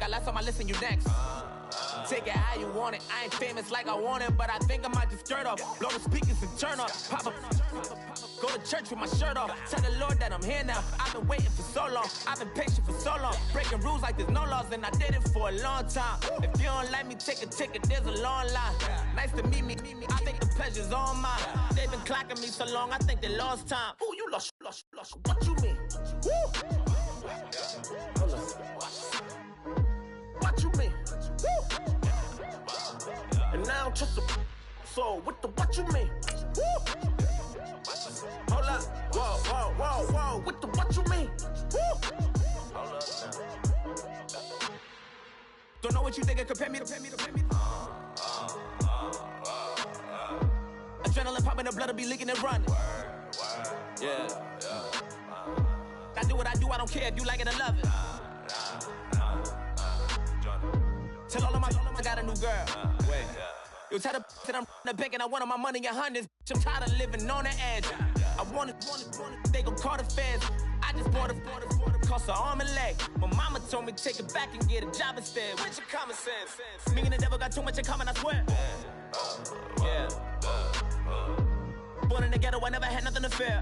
last time I listen, you next. Take it how you want it. I ain't famous like I want it, but I think I might just skirt off. Blow the speakers and turn off. Pop up. Go to church with my shirt off. Tell the Lord that I'm here now. I've been waiting for so long. I've been patient for so long. Breaking rules like there's no laws, and I did it for a long time. If you don't like me, take a ticket. There's a long line. Nice to meet me. I think the pleasure's all mine. They've been clocking me so long, I think they lost time. Ooh, you lost. What you mean? Woo! Hold on. What you mean? Woo! And now I'm just a so what you mean? Woo! Hold up, whoa, what you mean? Woo! Hold up now. Don't know what you think, compare me. Adrenaline popping, the blood will be leaking and running. Yeah. I do what I do, I don't care if you like it or love it. Tell all of my I got a new girl. Wait. You tell the that I'm in the bank and I want all my money in hundreds. I'm tired of living on the edge. I want it, they gon' call the feds. I just bought a cost an arm and leg. My mama told me take it back and get a job instead. Where's your common sense? Me and the devil got too much in common, I swear. Yeah. Born in the ghetto, I never had nothing to fear.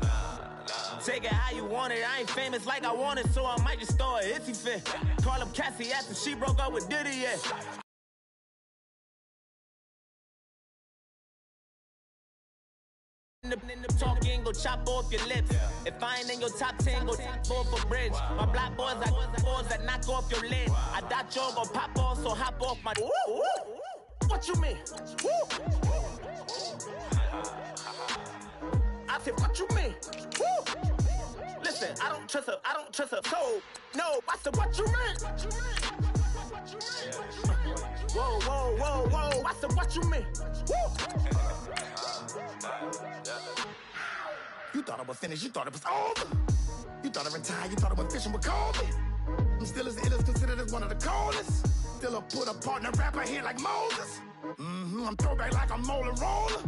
Take it how you want it. I ain't famous like I want it, so I might just throw a hissy fit. Call up Cassie after she broke up with Diddy, yeah. In the talking, go chop off your lips. If I ain't in your top 10, go top 4 for bridge. My black boys are boys that knock off your lid. I doubt you're gonna pop off, so hop off my. What you mean? I said, what you mean? Listen, I don't trust her. So, no, I said, what you mean? Whoa. I said, what you mean? You thought I was finished, you thought it was over. You thought I retired, you thought I went fishing with Kobe. I'm still as ill as considered as one of the coldest. Still a put a partner rapper here like Moses. I'm throwback like a molar roller.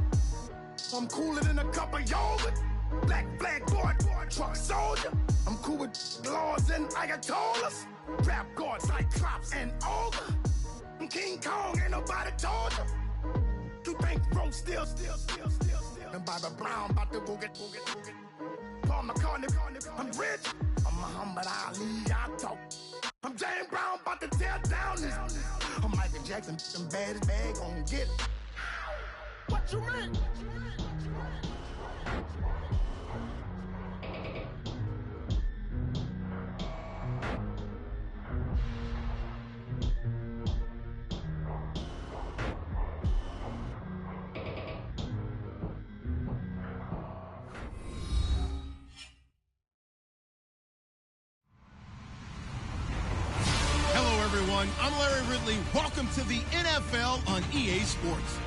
I'm cooler than a cup of yogurt. Black flag boy, truck soldier. I'm cool with laws and Ayatollahs. Rap gods like Klops and Olga. I'm King Kong, ain't nobody told you. You think Rome still. And Bobby Brown about to go get. Paul McCartney, I'm rich. I'm Muhammad Ali, I talk. I'm James Brown, about to tear down this. I'm Michael Jackson, them baddest bag gon' get it. What you mean? I'm Larry Ridley. Welcome to the NFL on EA Sports.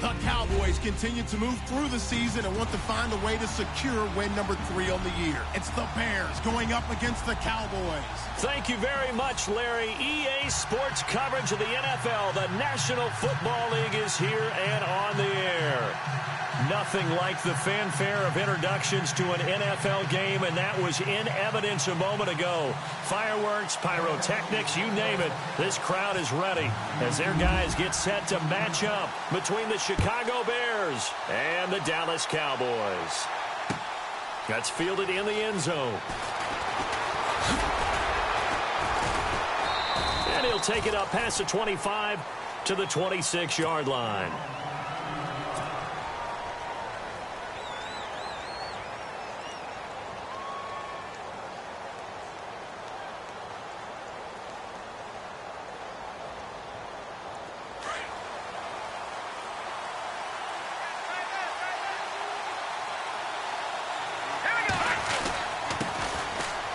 The Cowboys continue to move through the season and want to find a way to secure win number 3 on the year. It's the Bears going up against the Cowboys. Thank you very much, Larry. EA Sports coverage of the NFL. The National Football League is here and on the air. Nothing like the fanfare of introductions to an NFL game, and that was in evidence a moment ago. Fireworks, pyrotechnics, you name it. This crowd is ready as their guys get set to match up between the Chicago Bears and the Dallas Cowboys. That's fielded in the end zone. And he'll take it up past the 25 to the 26-yard line.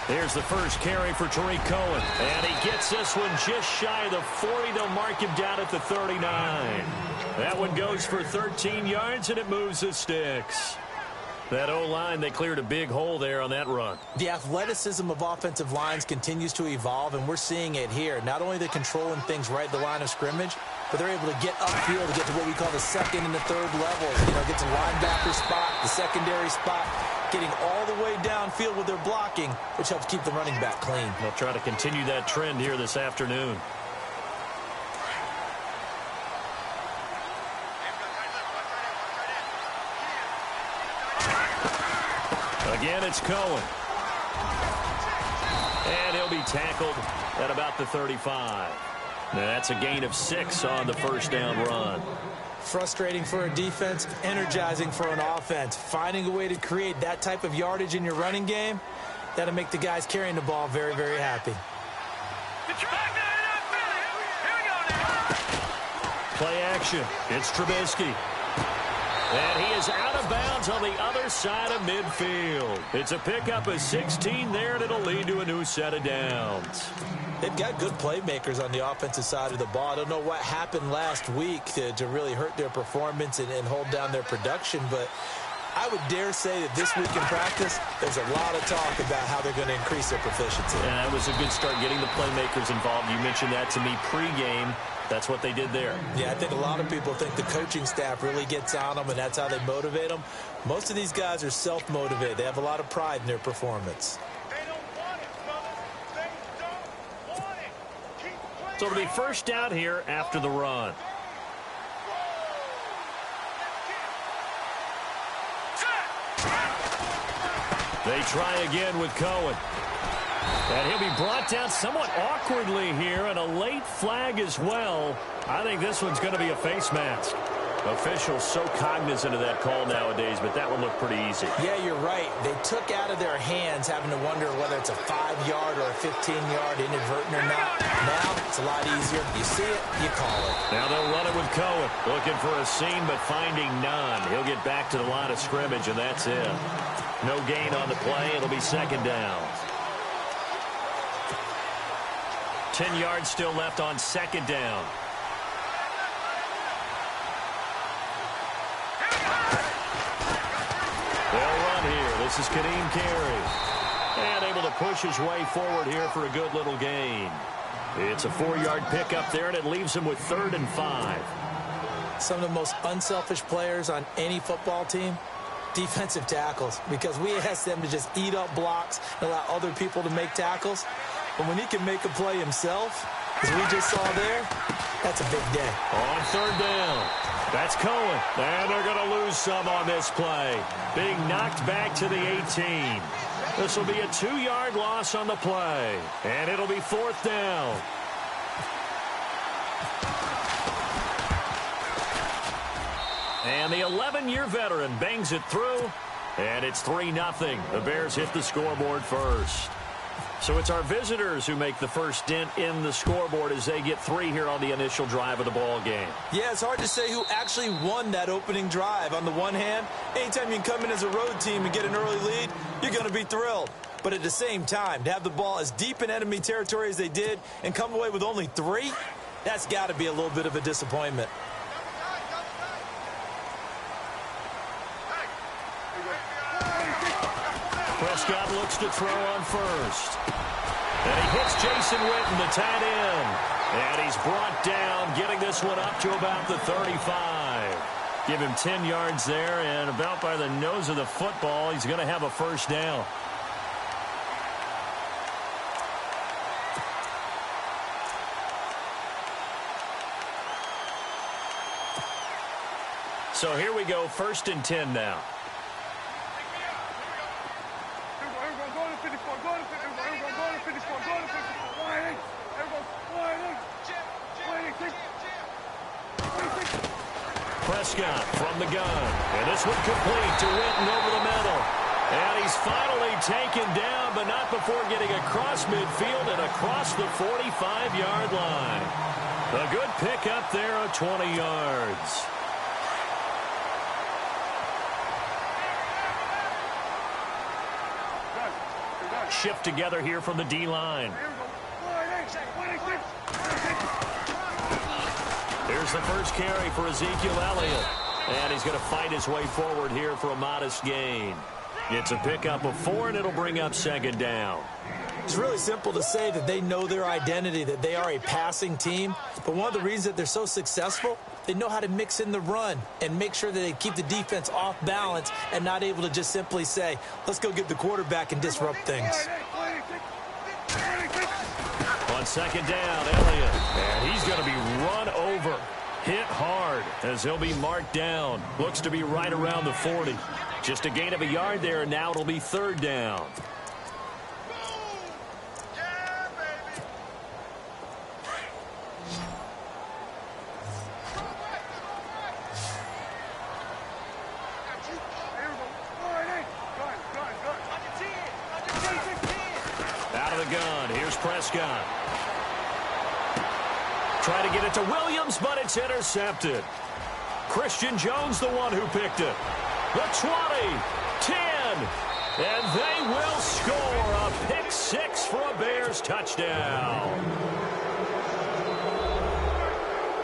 Here's the first carry for Tariq Cohen. And he gets this one just shy of the 40. They'll mark him down at the 39. That one goes for 13 yards, and it moves the sticks. That O-line, they cleared a big hole there on that run. The athleticism of offensive lines continues to evolve, and we're seeing it here. Not only they're controlling things right at the line of scrimmage, but they're able to get upfield to get to what we call the second and the third levels. You know, get to linebacker spot, the secondary spot, getting all the way downfield with their blocking, which helps keep the running back clean. They'll try to continue that trend here this afternoon. Again, it's Cohen. And he'll be tackled at about the 35. Now, that's a gain of 6 on the first down run. Frustrating for a defense, energizing for an offense. Finding a way to create that type of yardage in your running game, that'll make the guys carrying the ball very, very happy. Play action. It's Trubisky. And he is out of bounds on the other side of midfield. It's a pickup of 16 there, and it'll lead to a new set of downs. They've got good playmakers on the offensive side of the ball. I don't know what happened last week to really hurt their performance and hold down their production, but I would dare say that this week in practice, there's a lot of talk about how they're going to increase their proficiency. And that was a good start getting the playmakers involved. You mentioned that to me pregame. That's what they did there. Yeah, I think a lot of people think the coaching staff really gets on them, and that's how they motivate them. Most of these guys are self-motivated. They have a lot of pride in their performance. So it'll be first down here after the run. They try again with Cohen. And he'll be brought down somewhat awkwardly here, and a late flag as well. I think this one's going to be a face mask. Officials so cognizant of that call nowadays, but that one looked pretty easy. Yeah, you're right. They took out of their hands having to wonder whether it's a 5-yard or a 15-yard inadvertent or not. Now, it's a lot easier. You see it, you call it. Now they'll run it with Cohen. Looking for a seam, but finding none. He'll get back to the line of scrimmage, and that's it. No gain on the play. It'll be second down. 10 yards still left on second down. They'll run here. This is Kadeem Carey. And able to push his way forward here for a good little gain. It's a 4-yard pickup there, and it leaves him with 3rd and 5. Some of the most unselfish players on any football team, defensive tackles, because we ask them to just eat up blocks and allow other people to make tackles. But when he can make a play himself, as we just saw there, that's a big day. On 3rd down, that's Cohen. And they're going to lose some on this play. Being knocked back to the 18. This will be a 2-yard loss on the play. And it'll be 4th down. And the 11-year veteran bangs it through. And it's 3-0. The Bears hit the scoreboard first. So it's our visitors who make the first dent in the scoreboard as they get 3 here on the initial drive of the ball game. Yeah, it's hard to say who actually won that opening drive. On the one hand, anytime you can come in as a road team and get an early lead, you're going to be thrilled. But at the same time, to have the ball as deep in enemy territory as they did and come away with only 3, that's got to be a little bit of a disappointment. Prescott looks to throw on first. And he hits Jason Witten, the tight end. And he's brought down, getting this one up to about the 35. Give him 10 yards there, and about by the nose of the football, he's going to have a first down. So here we go, 1st and 10 now. Prescott from the gun. And this one complete to Witten over the middle. And he's finally taken down, but not before getting across midfield and across the 45-yard line. A good pickup there of 20 yards. Shift together here from the D-line. Here's the first carry for Ezekiel Elliott. And he's going to fight his way forward here for a modest gain. It's a pickup of 4, and it'll bring up second down. It's really simple to say that they know their identity, that they are a passing team. But one of the reasons that they're so successful, they know how to mix in the run and make sure that they keep the defense off balance and not able to just simply say, let's go get the quarterback and disrupt things. On second down, Elliott. And he's going to be run over. Hit hard as he'll be marked down. Looks to be right around the 40. Just a gain of a yard there, and now it'll be third down. Out of the gun, here's Prescott. Try to get it to Williams, but it's intercepted. Christian Jones, the one who picked it. The 20, 10, and they will score a pick 6 for a Bears touchdown.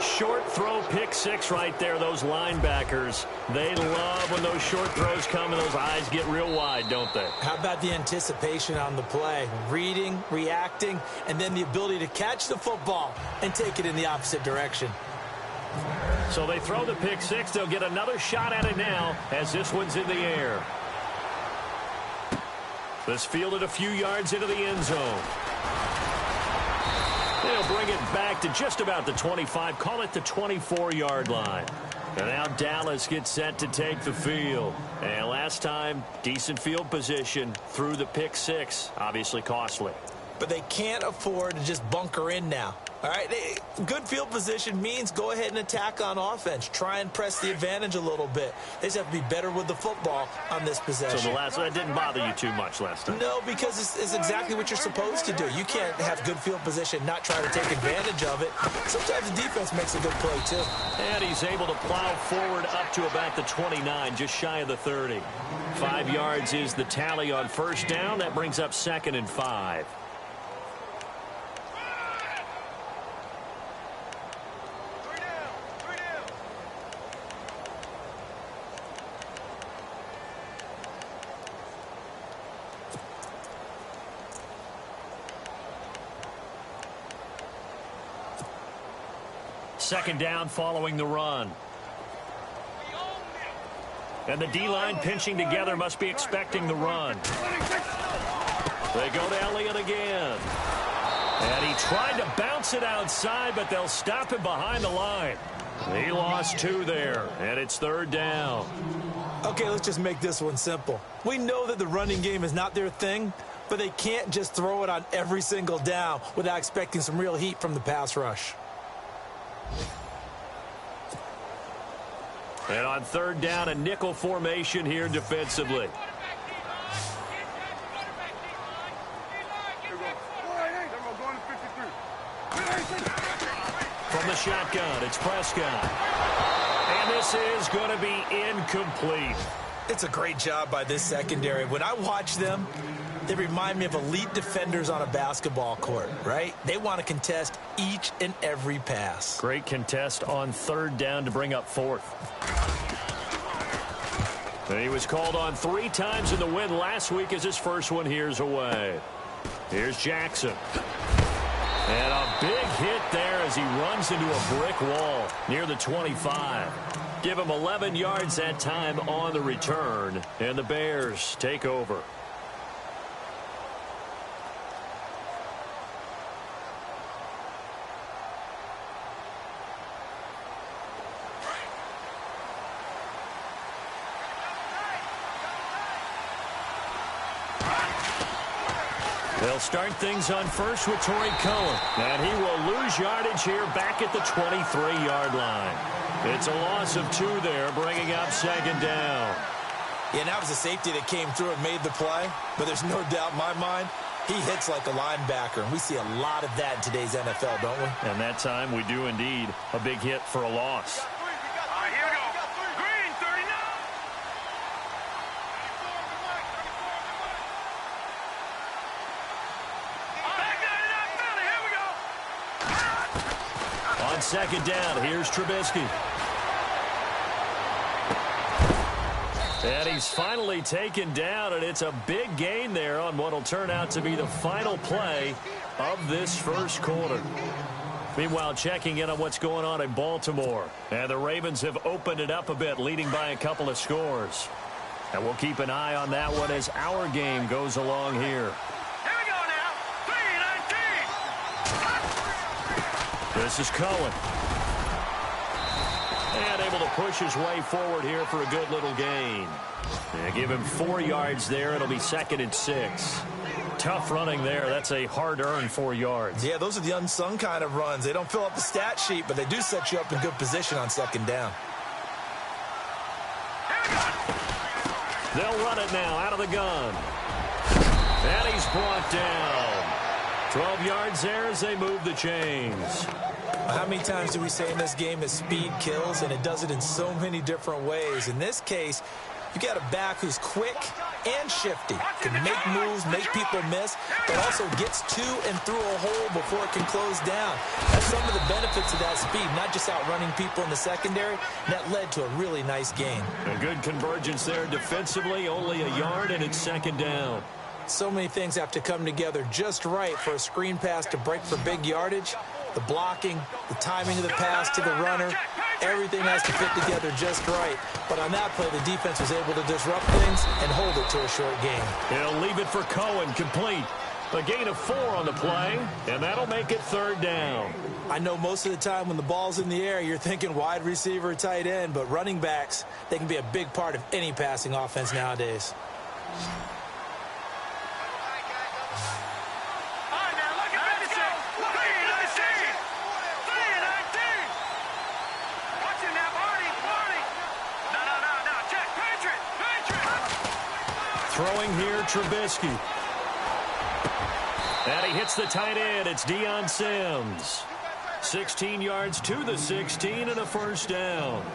Short throw pick 6 right there. Those linebackers, they love when those short throws come and those eyes get real wide, don't they? How about the anticipation on the play? Reading, reacting, and then the ability to catch the football and take it in the opposite direction. So they throw the pick 6. They'll get another shot at it now as this one's in the air. This fielded a few yards into the end zone. They'll bring it back to just about the 25. Call it the 24-yard line. And now Dallas gets set to take the field. And last time, decent field position through the pick 6. Obviously costly. But they can't afford to just bunker in now. All right, good field position means go ahead and attack on offense. Try and press the advantage a little bit. They just have to be better with the football on this possession. So that didn't bother you too much last time? No, because it's exactly what you're supposed to do. You can't have good field position, not try to take advantage of it. Sometimes the defense makes a good play, too. And he's able to plow forward up to about the 29, just shy of the 30. 5 yards is the tally on first down. That brings up 2nd and 5. Second down following the run. And the D-line pinching together must be expecting the run. They go to Elliott again. And he tried to bounce it outside, but they'll stop him behind the line. He lost 2 there, and it's third down. Okay, let's just make this one simple. We know that the running game is not their thing, but they can't just throw it on every single down without expecting some real heat from the pass rush. And on third down, a nickel formation here defensively. From the shotgun, it's Prescott. And this is going to be incomplete. It's a great job by this secondary. When I watch them, they remind me of elite defenders on a basketball court, right? They want to contest each and every pass. Great contest on third down to bring up 4th. And he was called on 3 times in the win last week as his first one here's away. Here's Jackson. And a big hit there as he runs into a brick wall near the 25. Give him 11 yards that time on the return. And the Bears take over. They'll start things on first with Torrey Cohen. And he will lose yardage here back at the 23-yard line. It's a loss of 2 there, bringing up second down. Yeah, and that was a safety that came through and made the play. But there's no doubt in my mind, he hits like a linebacker. And we see a lot of that in today's NFL, don't we? And that time we do indeed. A big hit for a loss. Second down, here's Trubisky. And he's finally taken down, and it's a big gain there on what will turn out to be the final play of this first quarter. Meanwhile, checking in on what's going on in Baltimore. And the Ravens have opened it up a bit, leading by a couple of scores. And we'll keep an eye on that one as our game goes along here. Here we go now. 3-19. This is Cohen. And able to push his way forward here for a good little gain. And give him 4 yards there. It'll be 2nd and 6. Tough running there. That's a hard-earned 4 yards. Yeah, those are the unsung kind of runs. They don't fill up the stat sheet, but they do set you up in good position on 2nd down. They'll run it now out of the gun. And he's brought down. 12 yards there as they move the chains. How many times do we say in this game that speed kills, and it does it in so many different ways? In this case, you got a back who's quick and shifty, can make moves, make people miss, but also gets to and through a hole before it can close down. That's some of the benefits of that speed, not just outrunning people in the secondary. That led to a really nice game. A good convergence there defensively, only a yard, and it's 2nd down. So many things have to come together just right for a screen pass to break for big yardage. The blocking, the timing of the pass to the runner, everything has to fit together just right. But on that play, the defense was able to disrupt things and hold it to a short gain. He'll leave it for Cohen, complete. A gain of 4 on the play, and that'll make it 3rd down. I know most of the time when the ball's in the air, you're thinking wide receiver, tight end, but running backs, they can be a big part of any passing offense nowadays. Throwing here, Trubisky. And he hits the tight end. It's Deion Sims. 16 yards to the 16 and a 1st down.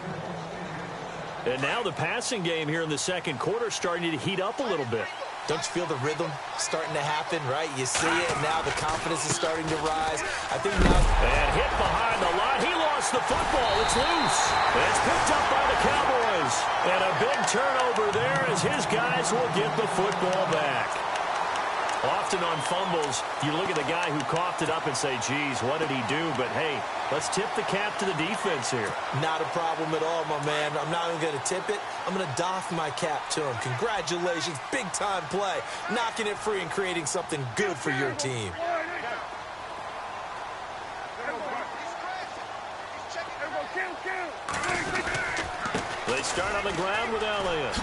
And now the passing game here in the 2nd quarter starting to heat up a little bit. Don't you feel the rhythm starting to happen, right? You see it, and now the confidence is starting to rise. I think now... And hit behind the line. He lost the football. It's loose. It's picked up by the Cowboys. And a big turnover there as his guys will get the football back. Often on fumbles, you look at the guy who coughed it up and say, geez, what did he do? But, hey, let's tip the cap to the defense here. Not a problem at all, my man. I'm not even going to tip it. I'm going to doff my cap to him. Congratulations. Big-time play. Knocking it free and creating something good for your team. They start on the ground with Elliott.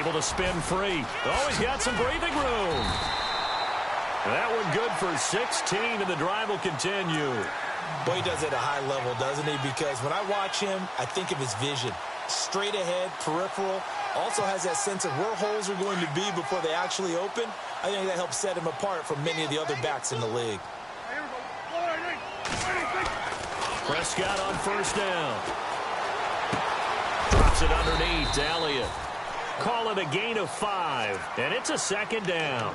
Able to spin free. Oh, he's got some breathing room. That one good for 16, and the drive will continue. Boy, he does it at a high level, doesn't he? Because when I watch him, I think of his vision. Straight ahead, peripheral. Also has that sense of where holes are going to be before they actually open. I think that helps set him apart from many of the other backs in the league. Prescott on 1st down. Drops it underneath to Elliott. Call it a gain of 5, and it's a 2nd down.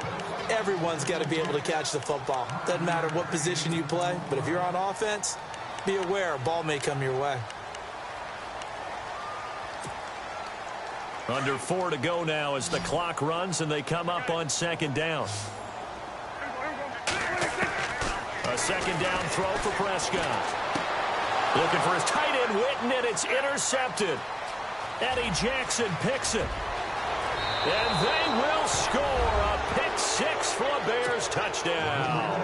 Everyone's got to be able to catch the football. Doesn't matter what position you play, but if you're on offense, be aware a ball may come your way. Under 4 to go now as the clock runs and they come up on 2nd down. A 2nd down throw for Prescott. Looking for his tight end, Witten, and it's intercepted. Eddie Jackson picks it. And they will score a pick 6 for a Bears touchdown.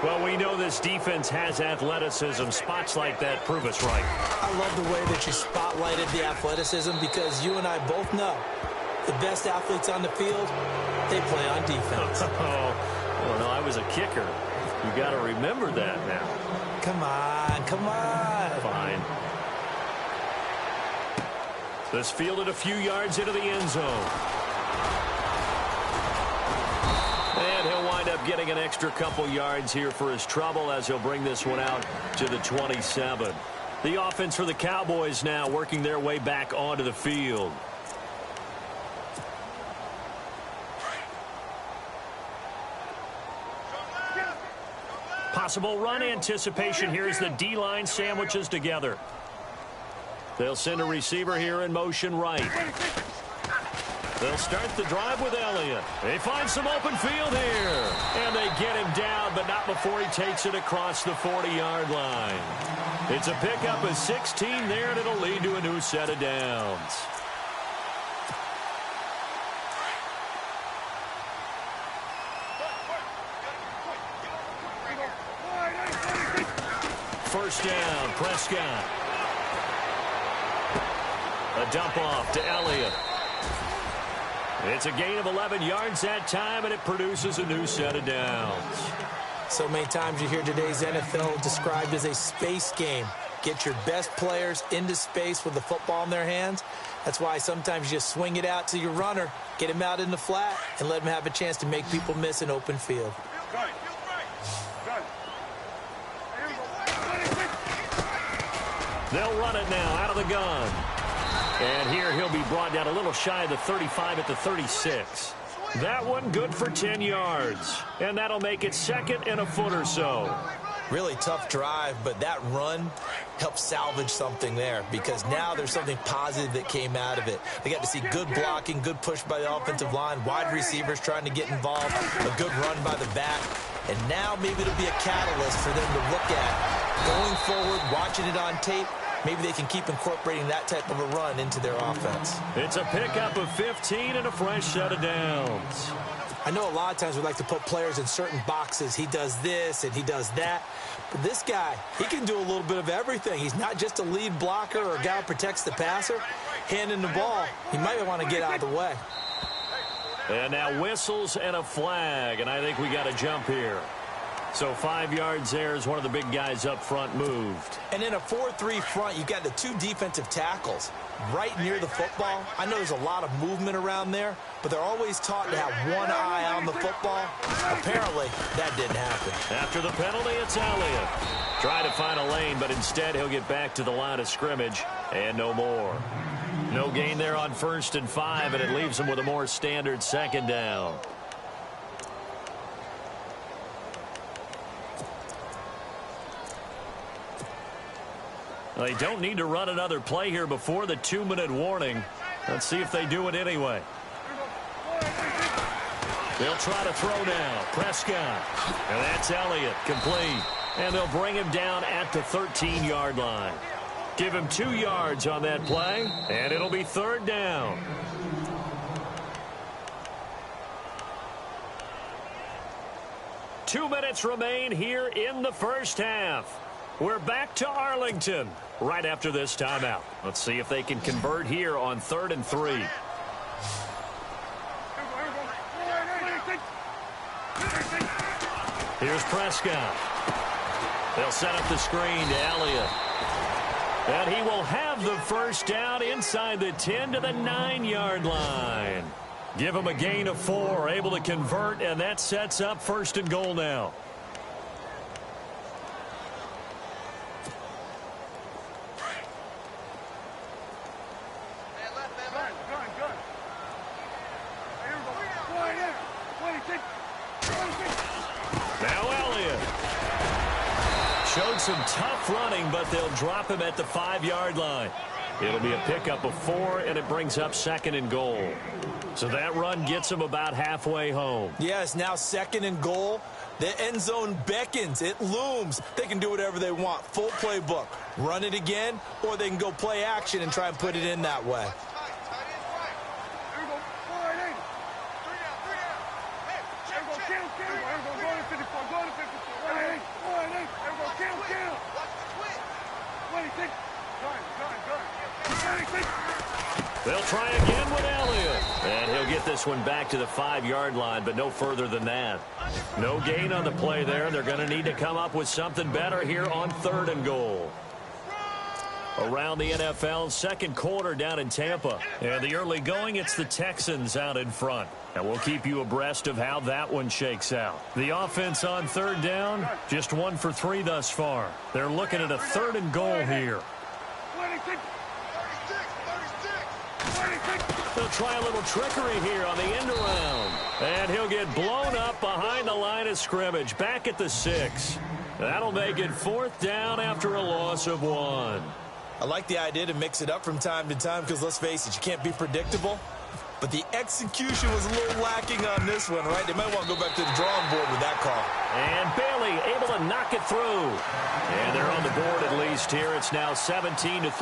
Well, we know this defense has athleticism. Spots like that prove us right. I love the way that you spotlighted the athleticism because you and I both know the best athletes on the field, they play on defense. Oh, no, I was a kicker. You got to remember that now. Come on, come on. Fine. This fielded a few yards into the end zone. And he'll wind up getting an extra couple yards here for his trouble as he'll bring this one out to the 27. The offense for the Cowboys now working their way back onto the field. Possible run anticipation here as the D-line sandwiches together. They'll send a receiver here in motion right. They'll start the drive with Elliott. They find some open field here. And they get him down, but not before he takes it across the 40-yard line. It's a pickup of 16 there, and it'll lead to a new set of downs. First down, Prescott. A dump off to Elliott. It's a gain of 11 yards that time, and it produces a new set of downs. So many times you hear today's NFL described as a space game. Get your best players into space with the football in their hands. That's why sometimes you just swing it out to your runner, get him out in the flat, and let him have a chance to make people miss an open field. They'll run it now out of the gun. And here he'll be brought down a little shy of the 35 at the 36. That one good for 10 yards. And that'll make it second and a foot or so. Really tough drive, but that run helped salvage something there because now there's something positive that came out of it. They got to see good blocking, good push by the offensive line, wide receivers trying to get involved, a good run by the back. And now maybe it'll be a catalyst for them to look at going forward, watching it on tape. Maybe they can keep incorporating that type of a run into their offense. It's a pickup of 15 and a fresh set of downs. I know a lot of times we like to put players in certain boxes. He does this and he does that. But this guy, he can do a little bit of everything. He's not just a lead blocker or a guy who protects the passer. Handing the ball, he might want to get out of the way. And now whistles and a flag, and I think we got a jump here. So 5 yards there as one of the big guys up front moved. And in a 4-3 front, you've got the two defensive tackles right near the football. I know there's a lot of movement around there, but they're always taught to have one eye on the football. Apparently, that didn't happen. After the penalty, it's Elliott. Try to find a lane, but instead he'll get back to the line of scrimmage and no more. No gain there on 1st and 5, and it leaves him with a more standard second down. They don't need to run another play here before the 2-minute warning. Let's see if they do it anyway. They'll try to throw now. Prescott. And that's Elliott. Complete. And they'll bring him down at the 13-yard line. Give him 2 yards on that play, and it'll be 3rd down. Two minutes remain here in the first half. We're back to Arlington right after this timeout. Let's see if they can convert here on 3rd and 3. Here's Prescott. They'll set up the screen to Elliott. And he will have the first down inside the 10 to the 9-yard line. Give him a gain of 4, able to convert, and that sets up 1st and goal now. Showed some tough running, but they'll drop him at the 5-yard line. It'll be a pickup of 4, and it brings up 2nd and goal. So that run gets him about halfway home. Yes, now 2nd and goal. The end zone beckons. It looms. They can do whatever they want. Full playbook. Run it again, or they can go play action and try and put it in that way. They'll try again with Elliott. And he'll get this one back to the 5-yard line, but no further than that. No gain on the play there. They're going to need to come up with something better here on 3rd and goal. Around the NFL, 2nd quarter down in Tampa. And the early going, it's the Texans out in front. And we'll keep you abreast of how that one shakes out. The offense on 3rd down, just 1 for 3 thus far. They're looking at a 3rd and goal here. They'll try a little trickery here on the end around. And he'll get blown up behind the line of scrimmage, back at the 6. That'll make it 4th down after a loss of 1. I like the idea to mix it up from time to time because, let's face it, you can't be predictable. But the execution was a little lacking on this one, right? They might want to go back to the drawing board with that call. And Bailey able to knock it through. And they're on the board at least here. It's now 17-3.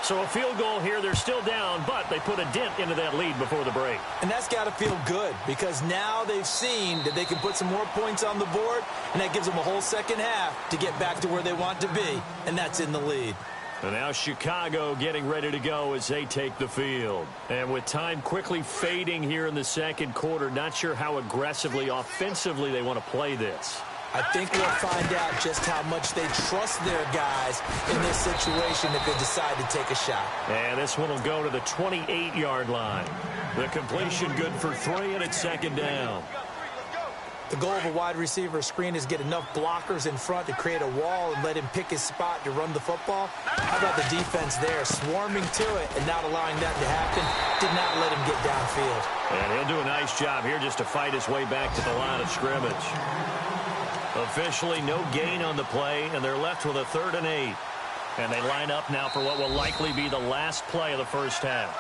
So a field goal here. They're still down, but they put a dent into that lead before the break. And that's got to feel good because now they've seen that they can put some more points on the board, and that gives them a whole second half to get back to where they want to be, and that's in the lead. And now Chicago getting ready to go as they take the field. And with time quickly fading here in the second quarter, not sure how aggressively, offensively they want to play this. I think we'll find out just how much they trust their guys in this situation if they decide to take a shot. And this one will go to the 28-yard line. The completion good for 3, and it's second down. The goal of a wide receiver screen is get enough blockers in front to create a wall and let him pick his spot to run the football. How about the defense there, swarming to it and not allowing that to happen? Did not let him get downfield. And he'll do a nice job here just to fight his way back to the line of scrimmage. Officially no gain on the play, and they're left with a 3rd and 8. And they line up now for what will likely be the last play of the first half.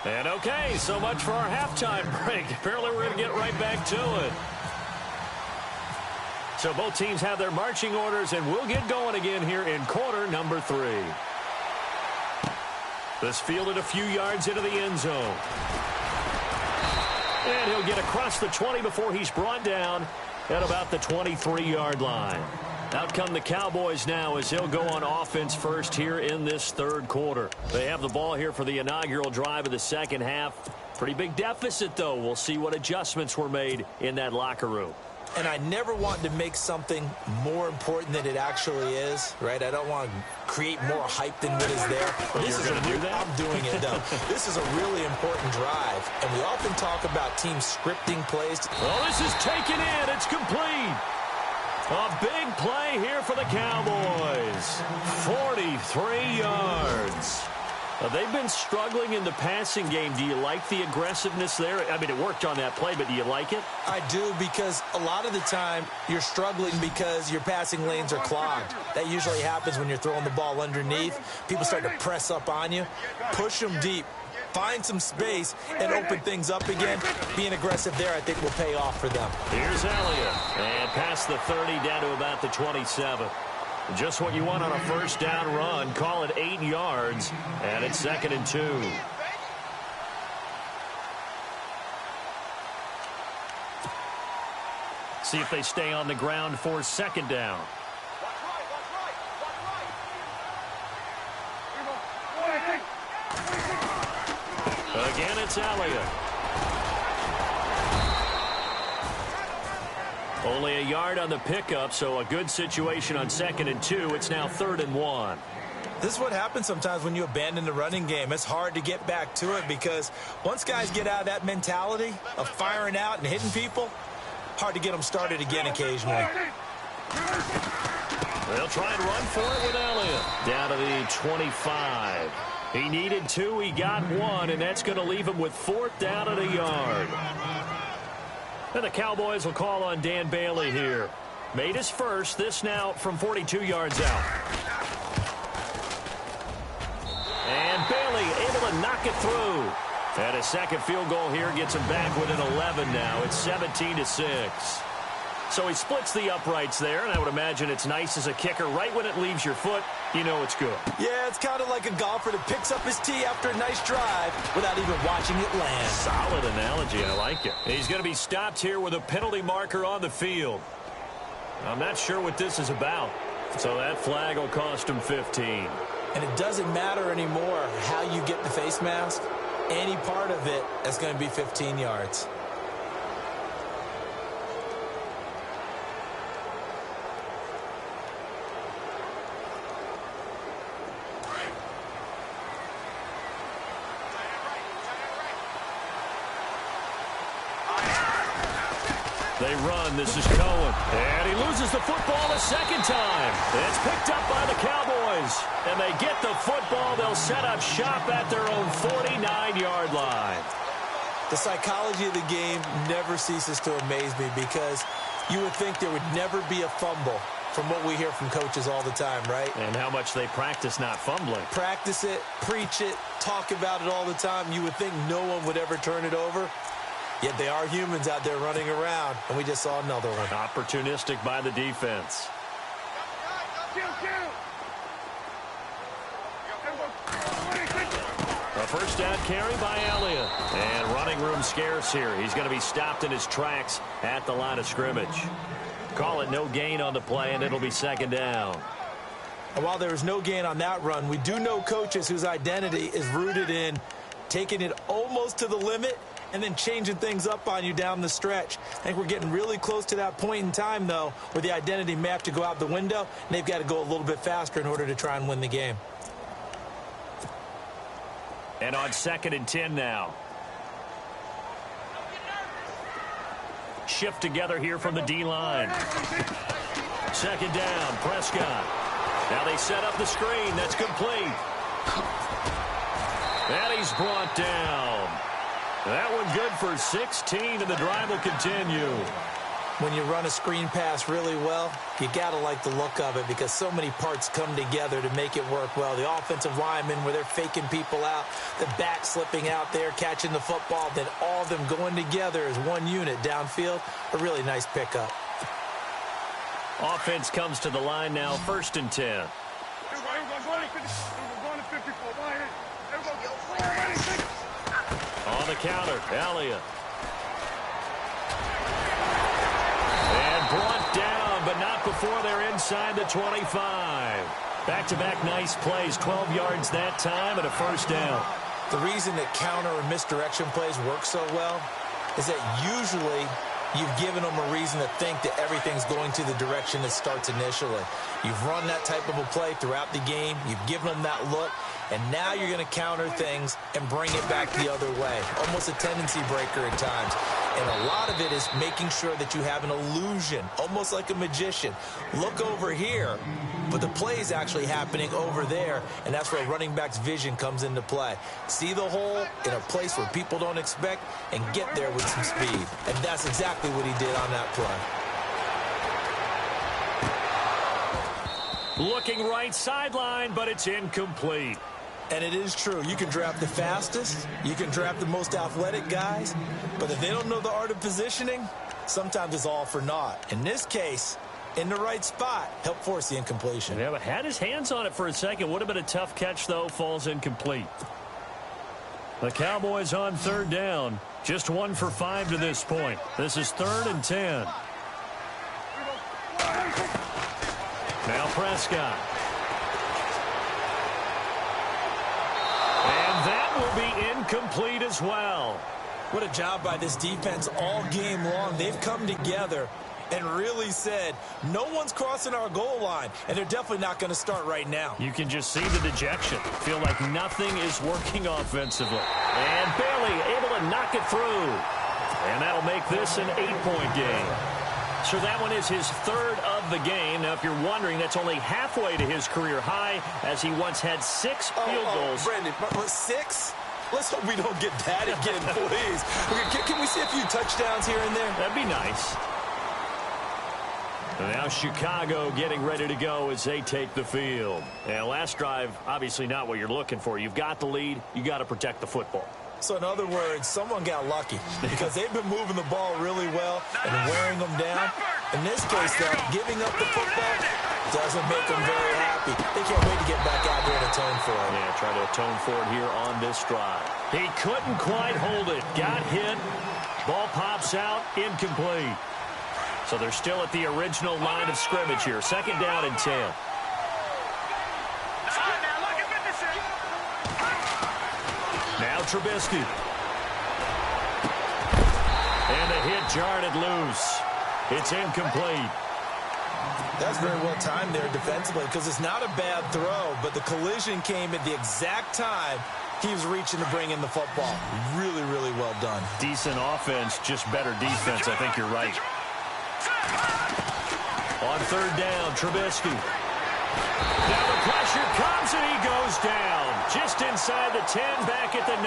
And okay, so much for our halftime break. Apparently we're going to get right back to it. So both teams have their marching orders, and we'll get going again here in quarter number 3. This fielded a few yards into the end zone. And he'll get across the 20 before he's brought down at about the 23-yard line. Out come the Cowboys now as they'll go on offense first here in this third quarter. They have the ball here for the inaugural drive of the second half. Pretty big deficit, though. We'll see what adjustments were made in that locker room. And I never want to make something more important than it actually is, right? I don't want to create more hype than what is there. You're going to do that? I'm doing it, though. This is a really important drive, and we often talk about teams scripting plays. Well, this is taken in. It's complete. A big play here for the Cowboys. 43 yards. They've been struggling in the passing game. Do you like the aggressiveness there? I mean, it worked on that play, but do you like it? I do, because a lot of the time you're struggling because your passing lanes are clogged. That usually happens when you're throwing the ball underneath. People start to press up on you. Push them deep. Find some space and open things up again. Being aggressive there, I think, will pay off for them. Here's Elliott. And past the 30 down to about the 27. Just what you want on a first down run. Call it 8 yards. And it's 2nd and 2. See if they stay on the ground for 2nd down. Again, it's Elliott. Only a yard on the pickup, so a good situation on 2nd and 2. It's now 3rd and 1. This is what happens sometimes when you abandon the running game. It's hard to get back to it because once guys get out of that mentality of firing out and hitting people, hard to get them started again occasionally. They'll try and run for it with Elliott. Down to the 25. He needed 2, he got 1, and that's going to leave him with 4th down at a yard. And the Cowboys will call on Dan Bailey here. Made his first, this now from 42 yards out. And Bailey able to knock it through. And a second field goal here gets him back within 11 now. It's 17-6. So he splits the uprights there, and I would imagine it's nice as a kicker. Right when it leaves your foot, you know it's good. Yeah, it's kind of like a golfer that picks up his tee after a nice drive without even watching it land. Solid analogy. I like it. He's going to be stopped here with a penalty marker on the field. I'm not sure what this is about. So that flag will cost him 15. And it doesn't matter anymore how you get the face mask. Any part of it is going to be 15 yards. They run. This is Cohen. And he loses the football a second time. It's picked up by the Cowboys. And they get the football. They'll set up shop at their own 49-yard line. The psychology of the game never ceases to amaze me because you would think there would never be a fumble from what we hear from coaches all the time, right? And how much they practice not fumbling. Practice it, preach it, talk about it all the time. You would think no one would ever turn it over. Yet they are humans out there running around, and we just saw another one. Opportunistic by the defense. A first down carry by Elliott. And running room scarce here. He's going to be stopped in his tracks at the line of scrimmage. Call it no gain on the play, and it'll be second down. And while there was no gain on that run, we do know coaches whose identity is rooted in taking it almost to the limit and then changing things up on you down the stretch. I think we're getting really close to that point in time, though, where the identity may have to go out the window, and they've got to go a little bit faster in order to try and win the game. And on 2nd and 10 now. Shift together here from the D-line. 2nd down, Prescott. Now they set up the screen. That's complete. And he's brought down. That one good for 16, and the drive will continue. When you run a screen pass really well, you got to like the look of it because so many parts come together to make it work well. The offensive linemen, where they're faking people out, the back slipping out there, catching the football, then all of them going together as one unit downfield. A really nice pickup. Offense comes to the line now, 1st and 10. On the counter, Elliott. And brought down, but not before they're inside the 25. Back-to-back nice plays, 12 yards that time, and a first down. The reason that counter or misdirection plays work so well is that usually you've given them a reason to think that everything's going to the direction it starts initially. You've run that type of a play throughout the game. You've given them that look. And now you're going to counter things and bring it back the other way. Almost a tendency breaker at times. And a lot of it is making sure that you have an illusion, almost like a magician. Look over here, but the play is actually happening over there, and that's where running back's vision comes into play. See the hole in a place where people don't expect and get there with some speed. And that's exactly what he did on that play. Looking right sideline, but it's incomplete. And it is true. You can draft the fastest. You can draft the most athletic guys. But if they don't know the art of positioning, sometimes it's all for naught. In this case, in the right spot, help force the incompletion. Yeah, but had his hands on it for a second. Would have been a tough catch, though. Falls incomplete. The Cowboys on 3rd down. Just 1 for 5 to this point. This is 3rd and 10. Now Prescott. And that will be incomplete as well. What a job by this defense all game long. They've come together and really said, no one's crossing our goal line, and they're definitely not going to start right now. You can just see the dejection. Feel like nothing is working offensively. And barely able to knock it through. And that'll make this an 8-point game. So that one is his 3rd of the game. Now, if you're wondering, that's only halfway to his career high, as he once had 6 field goals. Brandon, 6? Let's hope we don't get that again, please. Can we see a few touchdowns here and there? That'd be nice. Now Chicago getting ready to go as they take the field. And last drive, obviously not what you're looking for. You've got the lead. You got to protect the football. So in other words, someone got lucky because they've been moving the ball really well and wearing them down. In this case, though, giving up the football doesn't make them very happy. They can't wait to get back out there and atone for it. Yeah, try to atone for it here on this drive. He couldn't quite hold it. Got hit. Ball pops out. Incomplete. So they're still at the original line of scrimmage here. 2nd down and 10. Now Trubisky. And a hit jarred it loose. It's incomplete. That's very well timed there defensively because it's not a bad throw, but the collision came at the exact time he was reaching to bring in the football. Really, really well done. Decent offense, just better defense. I think you're right. On 3rd down, Trubisky. Now the pressure comes and he goes down. Just inside the 10, back at the 9.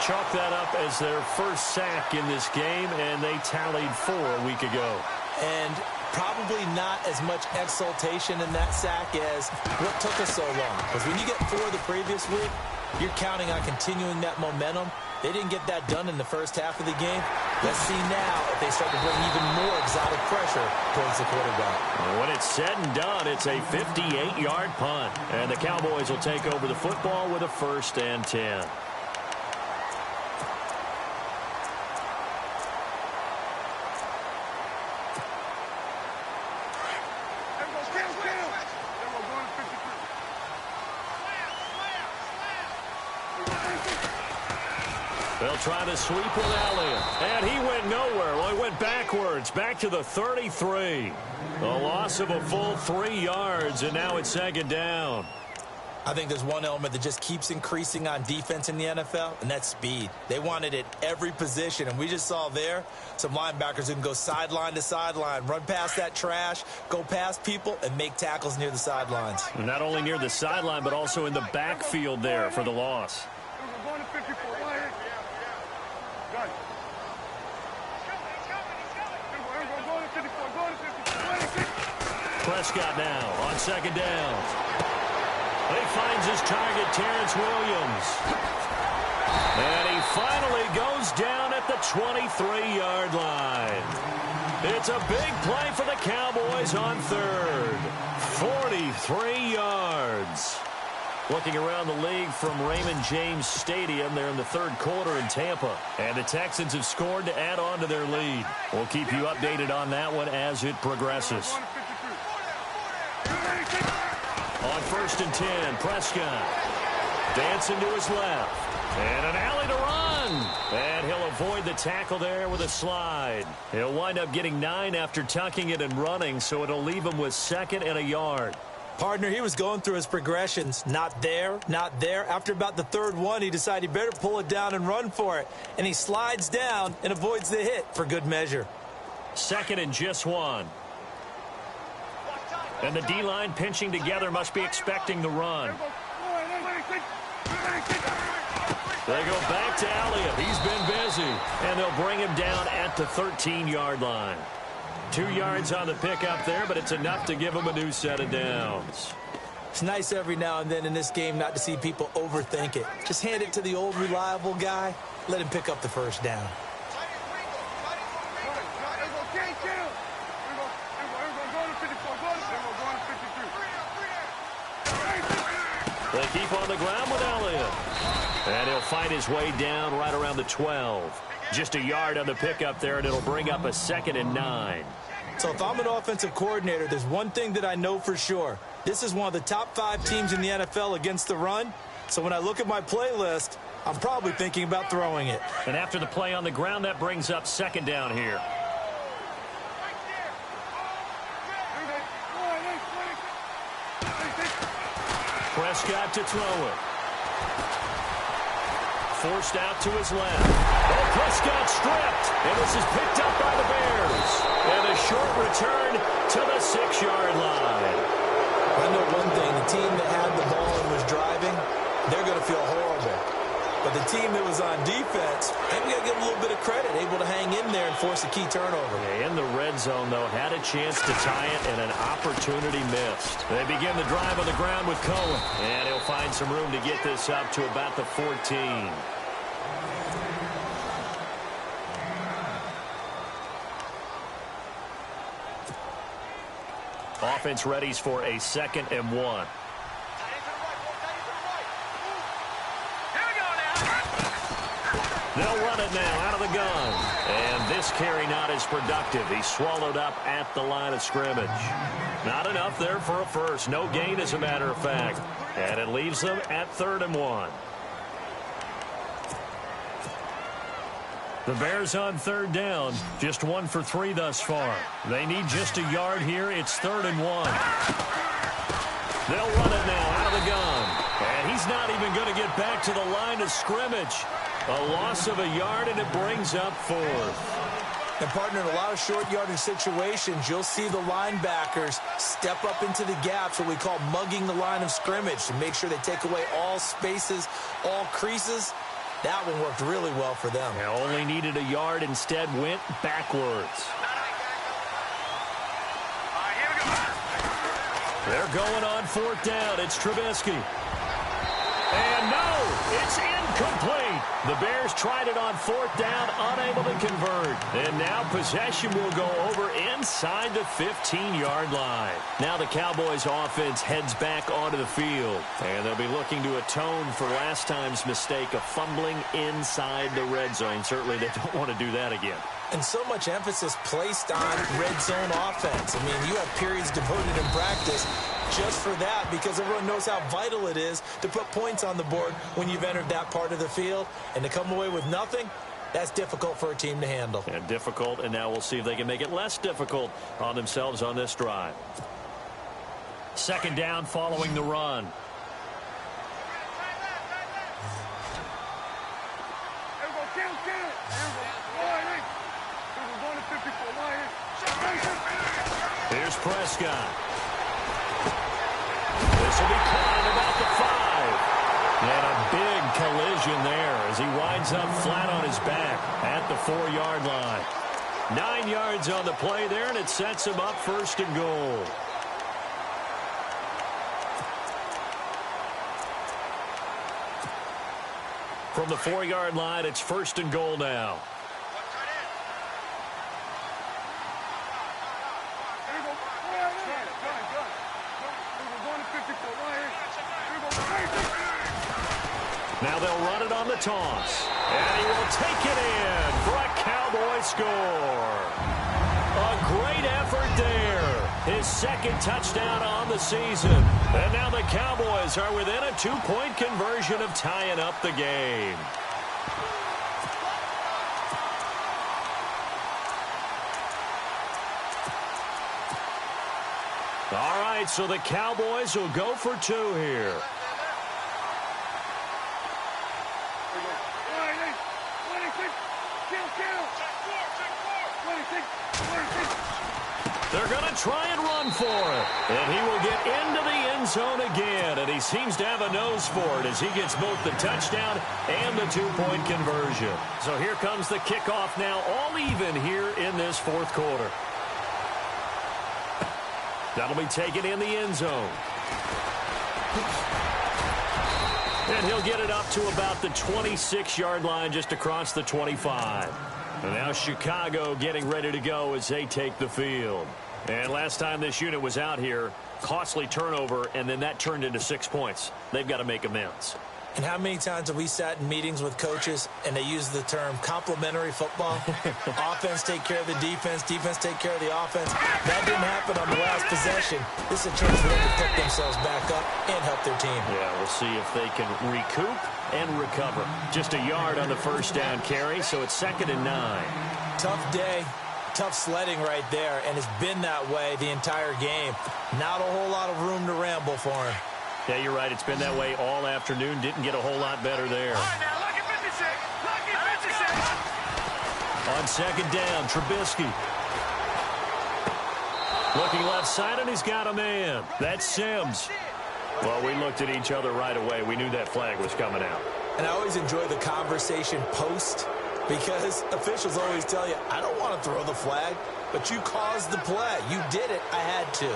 Chalk that up as their first sack in this game, and they tallied 4 a week ago. And probably not as much exultation in that sack as what took us so long. Because when you get 4 the previous week, you're counting on continuing that momentum. They didn't get that done in the first half of the game. Let's see now if they start to bring even more exotic pressure towards the quarterback. When it's said and done, it's a 58-yard punt. And the Cowboys will take over the football with a 1st and 10. They'll try to sweep with Elliott. And he went nowhere. Well, he went backwards, back to the 33. A loss of a full 3 yards, and now it's 2nd down. I think there's one element that just keeps increasing on defense in the NFL, and that's speed. They want it at every position, and we just saw there some linebackers who can go sideline to sideline, run past that trash, go past people, and make tackles near the sidelines. Not only near the sideline, but also in the backfield there for the loss. Prescott now on 2nd down. He finds his target, Terrence Williams. And he finally goes down at the 23-yard line. It's a big play for the Cowboys on 3rd. 43 yards. Looking around the league from Raymond James Stadium, they're in the 3rd quarter in Tampa. And the Texans have scored to add on to their lead. We'll keep you updated on that one as it progresses. On 1st and 10, Prescott dancing to his left. And an alley to run. And he'll avoid the tackle there with a slide. He'll wind up getting 9 after tucking it and running, so it'll leave him with 2nd and a yard. Partner, he was going through his progressions. Not there, not there. After about the 3rd one, he decided he better pull it down and run for it. And he slides down and avoids the hit for good measure. 2nd and just 1. And the D-line pinching together must be expecting the run. They go back to Elliott. He's been busy. And they'll bring him down at the 13-yard line. 2 yards on the pickup there, but it's enough to give him a new set of downs. It's nice every now and then in this game not to see people overthink it. Just hand it to the old reliable guy. Let him pick up the 1st down. They keep on the ground with Elliott. And he'll find his way down right around the 12. Just a yard on the pickup there, and it'll bring up a 2nd and 9. So if I'm an offensive coordinator, there's one thing that I know for sure. This is one of the top 5 teams in the NFL against the run. So when I look at my playlist, I'm probably thinking about throwing it. And after the play on the ground, that brings up 2nd down here. Prescott to throw it. Forced out to his left. Oh, Prescott stripped. And this is picked up by the Bears. And a short return to the 6-yard line. I know one thing. The team that had the ball and was driving, they're going to feel horrible. But the team that was on defense, maybe got to give them a little bit of credit, able to hang in there and force a key turnover. Yeah, in the red zone, though, had a chance to tie it, and an opportunity missed. They begin the drive on the ground with Cohen, and he'll find some room to get this up to about the 14. Offense readies for a 2nd and 1. They'll run it now out of the gun. And this carry not as productive. He's swallowed up at the line of scrimmage. Not enough there for a first. No gain, as a matter of fact. And it leaves them at 3rd and 1. The Bears on 3rd down. Just 1 for 3 thus far. They need just a yard here. It's 3rd and 1. They'll run it now out of the gun. And he's not even going to get back to the line of scrimmage. A loss of a yard, and it brings up 4th. And, partner, in a lot of short yardage situations, you'll see the linebackers step up into the gaps, what we call mugging the line of scrimmage, to make sure they take away all spaces, all creases. That one worked really well for them. They only needed a yard, instead went backwards. They're going on 4th down. It's Trubisky. And no, it's incomplete. The Bears tried it on 4th down, unable to convert. And now possession will go over inside the 15-yard line. Now the Cowboys offense heads back onto the field. And they'll be looking to atone for last time's mistake of fumbling inside the red zone. Certainly they don't want to do that again. And so much emphasis placed on red zone offense. I mean, you have periods devoted in practice just for that because everyone knows how vital it is to put points on the board when you've entered that part of the field. And to come away with nothing, that's difficult for a team to handle. And difficult, and now we'll see if they can make it less difficult on themselves on this drive. 2nd down following the run. Here's Prescott. This will be caught at about the 5. And a big collision there as he winds up flat on his back at the 4-yard line. 9 yards on the play there, and it sets him up 1st and goal. From the 4-yard line, it's 1st and goal now. Now they'll run it on the toss. And he will take it in for a Cowboy score. A great effort there. His 2nd touchdown on the season. And now the Cowboys are within a 2-point conversion of tying up the game. All right, so the Cowboys will go for 2 here. They're going to try and run for it. And he will get into the end zone again. And he seems to have a nose for it as he gets both the touchdown and the 2-point conversion. So here comes the kickoff now, all even here in this 4th quarter. That'll be taken in the end zone. And he'll get it up to about the 26-yard line just across the 25. And now Chicago getting ready to go as they take the field. And last time this unit was out here, costly turnover, and then that turned into 6 points. They've got to make amends. And how many times have we sat in meetings with coaches and they use the term complementary football? Offense take care of the defense, defense take care of the offense. That didn't happen on the last possession. This is a chance for them to pick themselves back up and help their team. Yeah, we'll see if they can recoup and recover. Just a yard on the 1st down carry, so it's 2nd and 9. Tough day. Tough sledding right there, and it's been that way the entire game. Not a whole lot of room to ramble for him. Yeah, you're right. It's been that way all afternoon. Didn't get a whole lot better there. All right, now, look at 56. Look at 56. On 2nd down, Trubisky. Looking left side, and he's got a man. That's Sims. Well, we looked at each other right away. We knew that flag was coming out. And I always enjoy the conversation post because officials always tell you, I don't want to throw the flag, but you caused the play. You did it. I had to.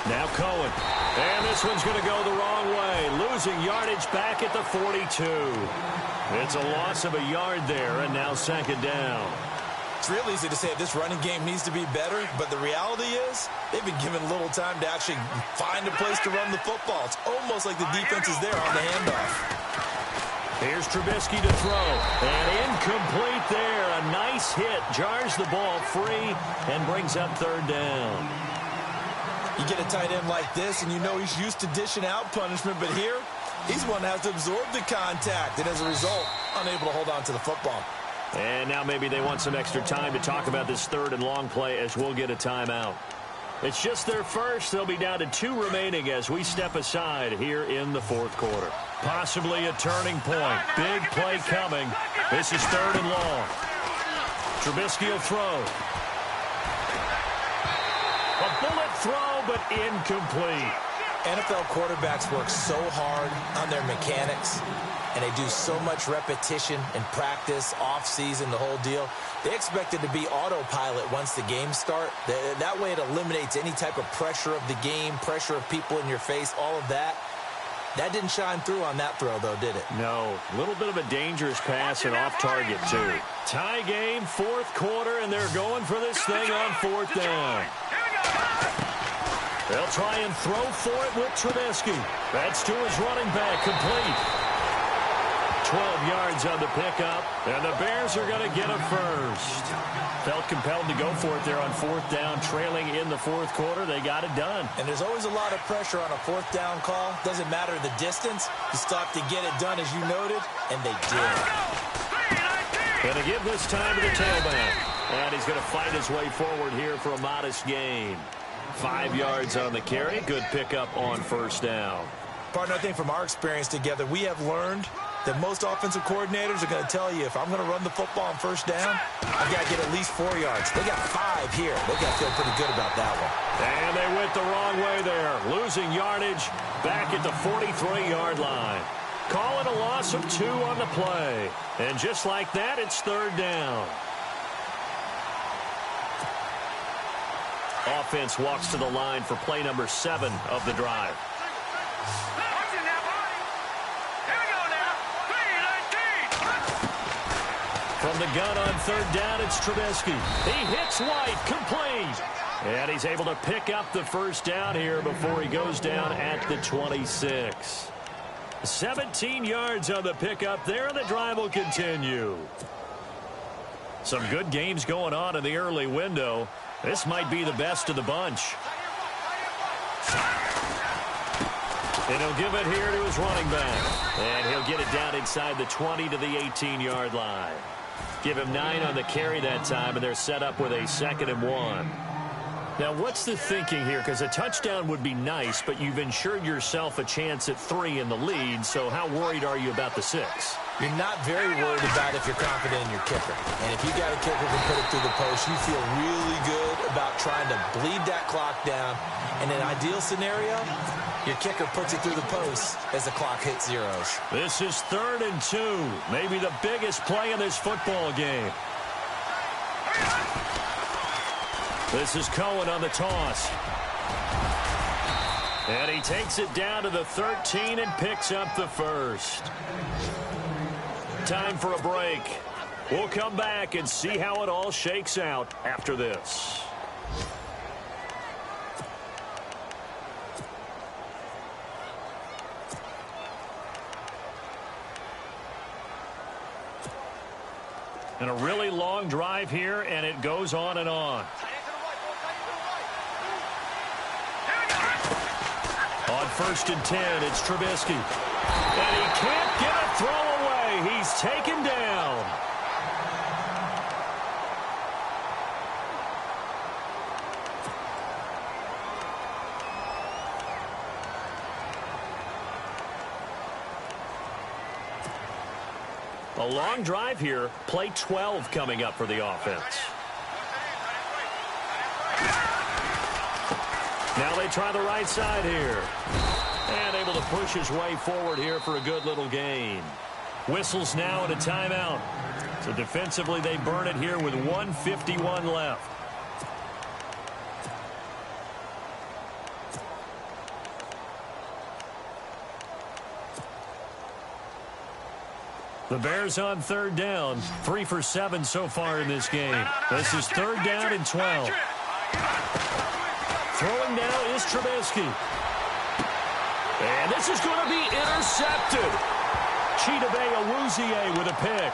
Now Cohen. And this one's going to go the wrong way. Losing yardage back at the 42. It's a loss of a yard there, and now 2nd down. It's real easy to say this running game needs to be better, but the reality is they've been given little time to actually find a place to run the football. It's almost like the defense is there on the handoff. Here's Trubisky to throw. And incomplete there. A nice hit. Jars the ball free and brings up 3rd down. You get a tight end like this, and you know he's used to dishing out punishment, but here, he's one that has to absorb the contact, and as a result, unable to hold on to the football. And now maybe they want some extra time to talk about this 3rd and long play as we'll get a timeout. It's just their first. They'll be down to 2 remaining as we step aside here in the 4th quarter. Possibly a turning point. Big play coming. This is 3rd and long. Trubisky will throw. A bullet throw, but incomplete. NFL quarterbacks work so hard on their mechanics, and they do so much repetition and practice, off-season, the whole deal. They expect it to be autopilot once the game starts. That way it eliminates any type of pressure of the game, pressure of people in your face, all of that. That didn't shine through on that throw, though, did it? No. A little bit of a dangerous pass and off target, too. Tie game, fourth quarter, and they're going for this thing on fourth down. They'll try and throw for it with Trubisky. That's to his running back, complete. 12 yards on the pickup, and the Bears are going to get a first. Felt compelled to go for it there on fourth down, trailing in the fourth quarter. They got it done. And there's always a lot of pressure on a fourth down call. Doesn't matter the distance. You stop to get it done, as you noted, and they did. Going to give this time to the tailback. And he's going to fight his way forward here for a modest gain. 5 yards on the carry. Good pickup on first down. Partner, I think from our experience together, we have learned that most offensive coordinators are going to tell you, if I'm going to run the football on first down, I've got to get at least 4 yards. They got 5 here. They got to feel pretty good about that one. And they went the wrong way there, losing yardage back at the 43-yard line. Call it a loss of 2 on the play. And just like that, it's third down. Offense walks to the line for play number 7 of the drive. From the gun on third down, it's Trubisky. He hits White, complete. And he's able to pick up the first down here before he goes down at the 26. 17 yards on the pickup there, and the drive will continue. Some good games going on in the early window. This might be the best of the bunch. And he'll give it here to his running back. And he'll get it down inside the 20 to the 18-yard line. Give him 9 on the carry that time, and they're set up with a 2nd and 1. Now, what's the thinking here? Because a touchdown would be nice, but you've ensured yourself a chance at 3 in the lead, so how worried are you about the 6? You're not very worried about if you're confident in your kicker. And if you got a kicker who can put it through the post, you feel really good about trying to bleed that clock down. In an ideal scenario, your kicker puts it through the post as the clock hits zeros. This is 3rd and 2, maybe the biggest play in this football game. This is Cohen on the toss. And he takes it down to the 13 and picks up the first. Time for a break. We'll come back and see how it all shakes out after this. And a really long drive here, and it goes on and on. On 1st and 10, it's Trubisky. And he can't get a throw away. He's taken down. A long drive here. Play 12 coming up for the offense. Now they try the right side here. And able to push his way forward here for a good little gain. Whistles now at a timeout. So defensively they burn it here with 1:51 left. The Bears on 3rd down. 3 for 7 so far in this game. This is 3rd down and 12. Throwing now is Trubisky. And this is going to be intercepted. Chidobe Awuzie with a pick.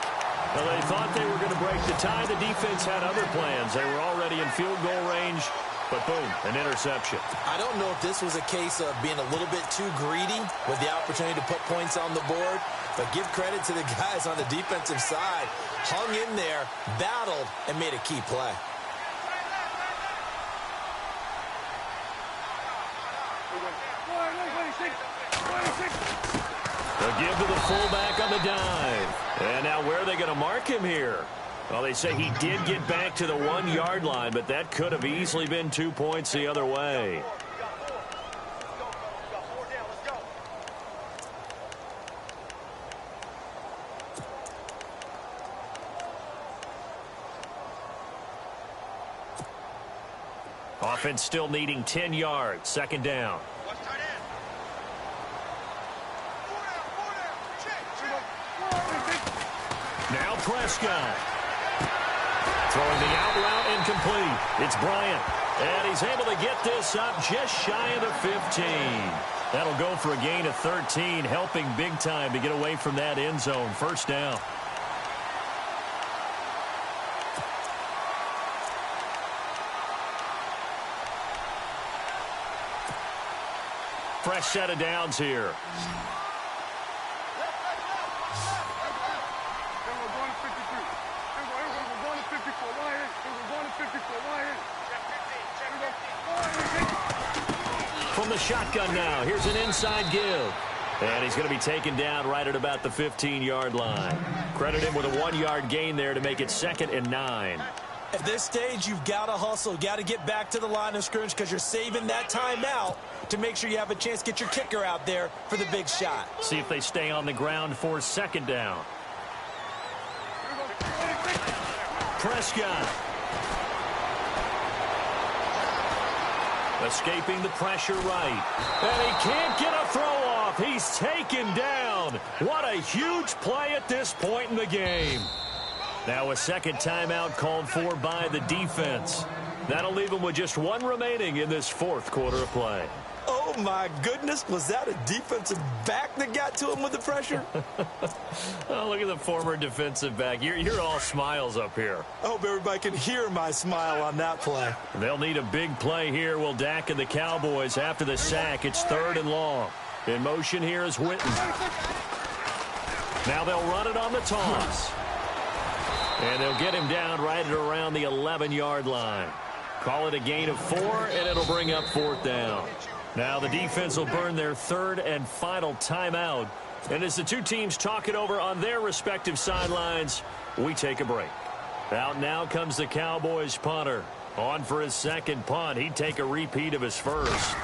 Well, they thought they were going to break the tie. The defense had other plans. They were already in field goal range. But boom, an interception. I don't know if this was a case of being a little bit too greedy with the opportunity to put points on the board. But give credit to the guys on the defensive side. Hung in there, battled, and made a key play. They'll give to the fullback on the dive. And now where are they going to mark him here? Well, they say he did get back to the 1-yard line, but that could have easily been 2 points the other way. Offense still needing 10 yards. Second down. Now Prescott. Throwing the out route incomplete. It's Bryant. And he's able to get this up just shy of the 15. That'll go for a gain of 13, helping big time to get away from that end zone. First down. Fresh set of downs here. From the shotgun now, here's an inside give. And he's going to be taken down right at about the 15-yard line. Credit him with a 1-yard gain there to make it 2nd and 9. At this stage, you've got to hustle. Got to get back to the line of scrimmage because you're saving that timeout to make sure you have a chance to get your kicker out there for the big shot. See if they stay on the ground for 2nd down. Prescott. Escaping the pressure right. And he can't get a throw off. He's taken down. What a huge play at this point in the game. Now a second timeout called for by the defense. That'll leave them with just 1 remaining in this 4th quarter of play. Oh, my goodness. Was that a defensive back that got to him with the pressure? Oh, look at the former defensive back. You're all smiles up here. I hope everybody can hear my smile on that play. They'll need a big play here. Will Dak and the Cowboys after the sack. It's 3rd and long. In motion here is Witten. Now they'll run it on the toss. And they'll get him down right at around the 11-yard line. Call it a gain of 4, and it'll bring up 4th down. Now the defense will burn their 3rd and final timeout. And as the two teams talk it over on their respective sidelines, we take a break. Out now comes the Cowboys punter. On for his 2nd punt. He'd take a repeat of his 1st.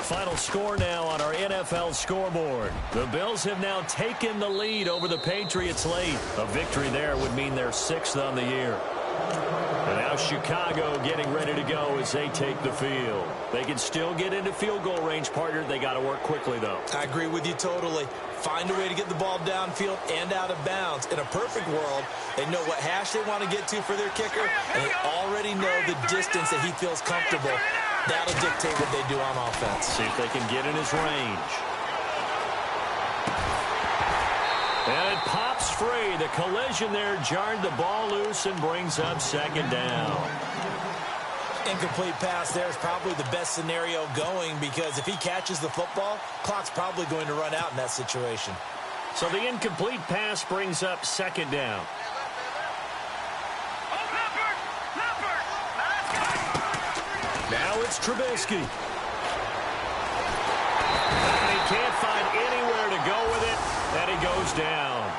Final score now on our NFL scoreboard. The Bills have now taken the lead over the Patriots late. A victory there would mean they're 6th on the year. And now Chicago getting ready to go as they take the field. They can still get into field goal range, partner. They got to work quickly, though. I agree with you totally. Find a way to get the ball downfield and out of bounds. In a perfect world, they know what hash they want to get to for their kicker, and they already know the distance that he feels comfortable. That'll dictate what they do on offense. See if they can get in his range. And it pops free. The collision there jarred the ball loose and brings up 2nd down. Incomplete pass there is probably the best scenario going because if he catches the football, clock's probably going to run out in that situation. So the incomplete pass brings up 2nd down. Now it's Trubisky. And he can't find anywhere to go with it, and he goes down.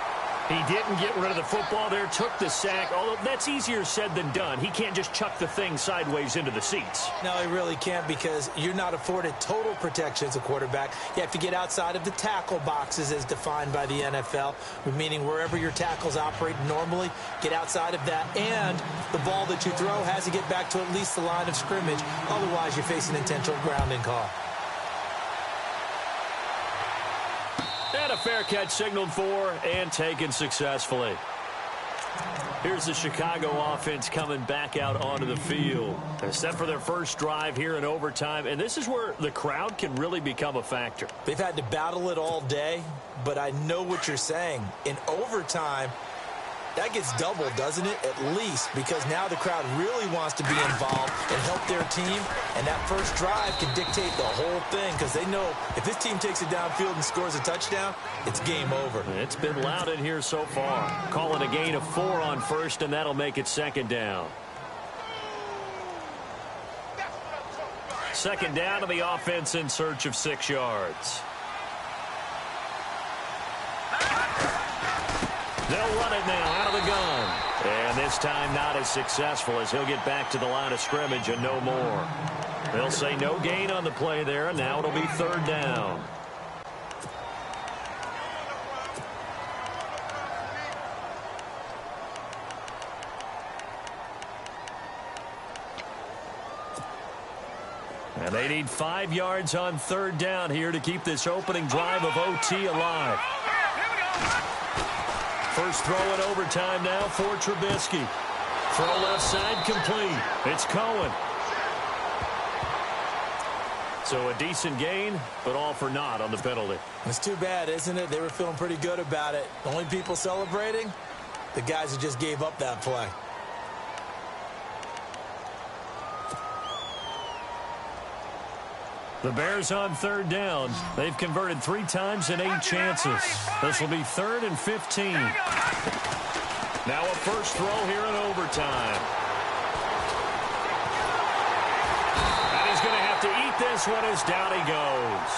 He didn't get rid of the football there, took the sack, although that's easier said than done. He can't just chuck the thing sideways into the seats. No, he really can't because you're not afforded total protection as a quarterback. You have to get outside of the tackle boxes as defined by the NFL, meaning wherever your tackles operate normally, get outside of that, and the ball that you throw has to get back to at least the line of scrimmage. Otherwise, you're facing intentional grounding call. And a fair catch signaled for and taken successfully. Here's the Chicago offense coming back out onto the field. They're set for their first drive here in overtime, and this is where the crowd can really become a factor. They've had to battle it all day, but I know what you're saying. In overtime, that gets doubled, doesn't it? At least, because now the crowd really wants to be involved and help their team, and that first drive can dictate the whole thing because they know if this team takes it downfield and scores a touchdown, it's game over. It's been loud in here so far. Call it a gain of 4 on 1st, and that'll make it 2nd down. 2nd down to the offense in search of 6 yards. They'll run it now out of the gun. And this time not as successful as he'll get back to the line of scrimmage and no more. They'll say no gain on the play there, and now it'll be 3rd down. And they need 5 yards on third down here to keep this opening drive of OT alive. First throw in overtime now for Trubisky. Throw left side complete. It's Cohen. So a decent gain, but all for naught on the penalty. It's too bad, isn't it? They were feeling pretty good about it. The only people celebrating, the guys who just gave up that play. The Bears on third down. They've converted 3 times in 8 chances. This will be 3rd and 15. Now a first throw here in overtime. And he's going to have to eat this one as down he goes.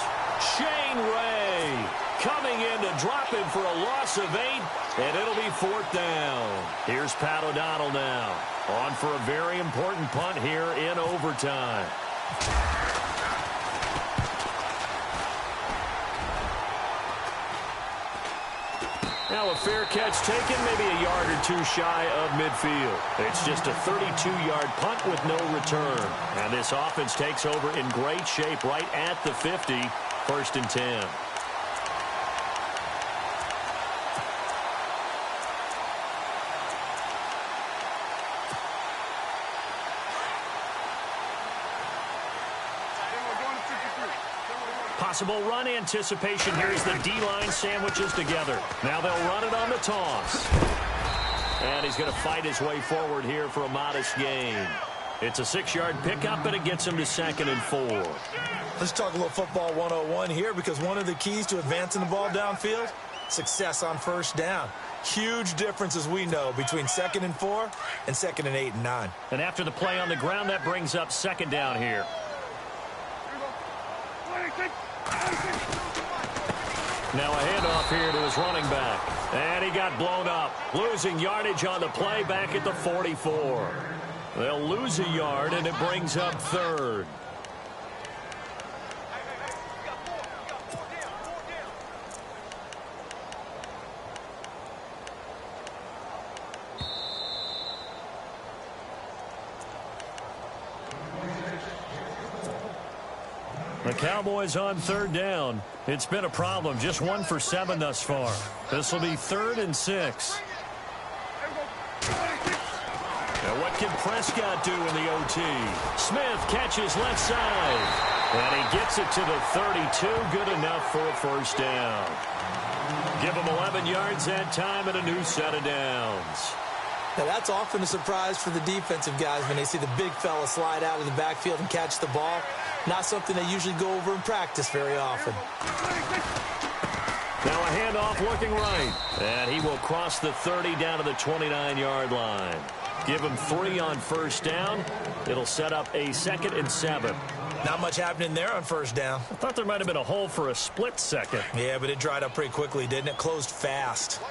Shane Ray coming in to drop him for a loss of 8, and it'll be 4th down. Here's Pat O'Donnell now. On for a very important punt here in overtime. Now a fair catch taken, maybe a yard or 2 shy of midfield. It's just a 32-yard punt with no return. And this offense takes over in great shape right at the 50, 1st and 10. Possible run anticipation here as the D-line sandwiches together. Now they'll run it on the toss. And he's going to fight his way forward here for a modest gain. It's a 6-yard pickup, and it gets him to 2nd and 4. Let's talk a little football 101 here, because one of the keys to advancing the ball downfield, success on first down. Huge difference, as we know, between 2nd and 4 and 2nd and 8 and 9. And after the play on the ground, that brings up 2nd down here. Now a handoff here to his running back. And he got blown up. Losing yardage on the play back at the 44. They'll lose a yard, and it brings up 3rd. The Cowboys on 3rd down. It's been a problem. Just 1 for 7 thus far. This will be 3rd and 6. Now what can Prescott do in the OT? Smith catches left side. And he gets it to the 32. Good enough for a 1st down. Give him 11 yards that time and a new set of downs. Now, that's often a surprise for the defensive guys when they see the big fella slide out of the backfield and catch the ball. Not something they usually go over in practice very often. Now a handoff looking right. And he will cross the 30 down to the 29-yard line. Give him 3 on 1st down. It'll set up a 2nd and 7. Not much happening there on 1st down. I thought there might have been a hole for a split second. Yeah, but it dried up pretty quickly, didn't it? Closed fast.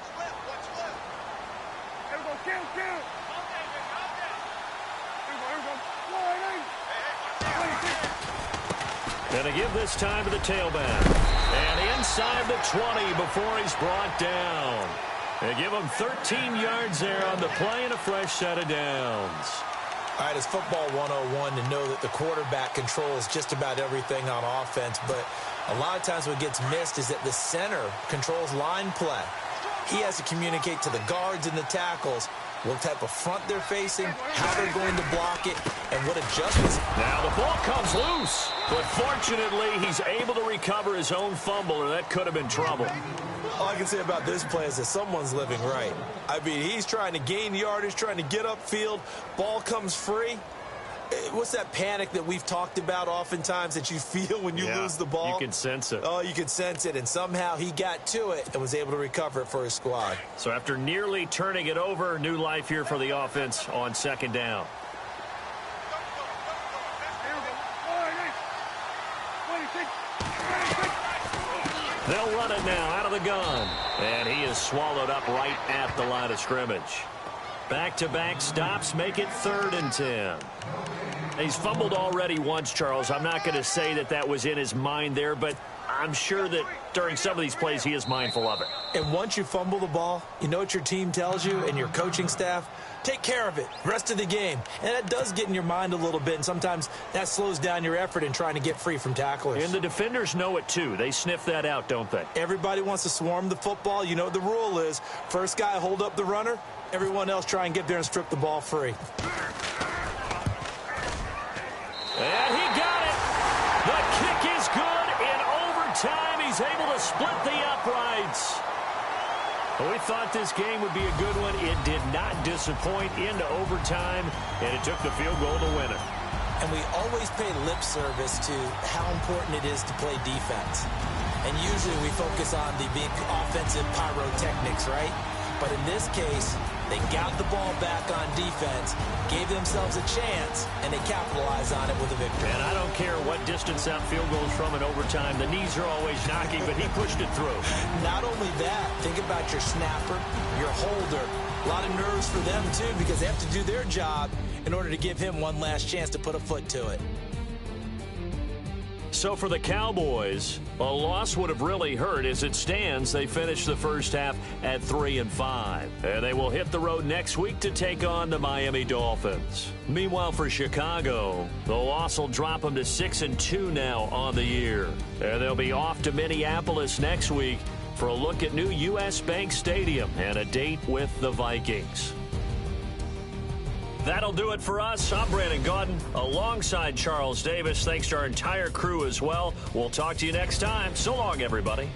Gonna give this time to the tailback. And inside the 20 before he's brought down. They give him 13 yards there on the play and a fresh set of downs. All right, it's football 101 to know that the quarterback controls just about everything on offense, but a lot of times what gets missed is that the center controls line play. He has to communicate to the guards and the tackles what type of front they're facing, how they're going to block it, and what adjustments. Now the ball comes loose, but fortunately he's able to recover his own fumble, or that could have been trouble. All I can say about this play is that someone's living right. I mean, he's trying to gain yardage, trying to get upfield. Ball comes free. What's that panic that we've talked about oftentimes that you feel when you lose the ball? You can sense it. Oh, you can sense it, and somehow he got to it and was able to recover it for his squad. So after nearly turning it over, new life here for the offense on 2nd down. They'll run it now out of the gun. And he is swallowed up right at the line of scrimmage. Back-to-back stops make it 3rd and 10. He's fumbled already once, Charles. I'm not going to say that that was in his mind there, but I'm sure that during some of these plays he is mindful of it. And once you fumble the ball, you know what your team tells you and your coaching staff? Take care of it. Rest of the game. And that does get in your mind a little bit, and sometimes that slows down your effort in trying to get free from tacklers. And the defenders know it too. They sniff that out, don't they? Everybody wants to swarm the football. You know what the rule is. First guy hold up the runner. Everyone else try and get there and strip the ball free. And he got it. The kick is good. In overtime, he's able to split the uprights. We thought this game would be a good one. It did not disappoint into overtime, and it took the field goal to win it. And we always pay lip service to how important it is to play defense. And usually we focus on the big offensive pyrotechnics, right? But in this case, they got the ball back on defense, gave themselves a chance, and they capitalized on it with a victory. And I don't care what distance that field goes from in overtime. The knees are always knocking, but he pushed it through. Not only that, think about your snapper, your holder. A lot of nerves for them, too, because they have to do their job in order to give him one last chance to put a foot to it. So for the Cowboys, a loss would have really hurt. As it stands, they finished the first half at 3-5. And they will hit the road next week to take on the Miami Dolphins. Meanwhile, for Chicago, the loss will drop them to 6-2 now on the year. And they'll be off to Minneapolis next week for a look at new U.S. Bank Stadium and a date with the Vikings. That'll do it for us. I'm Brandon Gaudin alongside Charles Davis. Thanks to our entire crew as well. We'll talk to you next time. So long, everybody.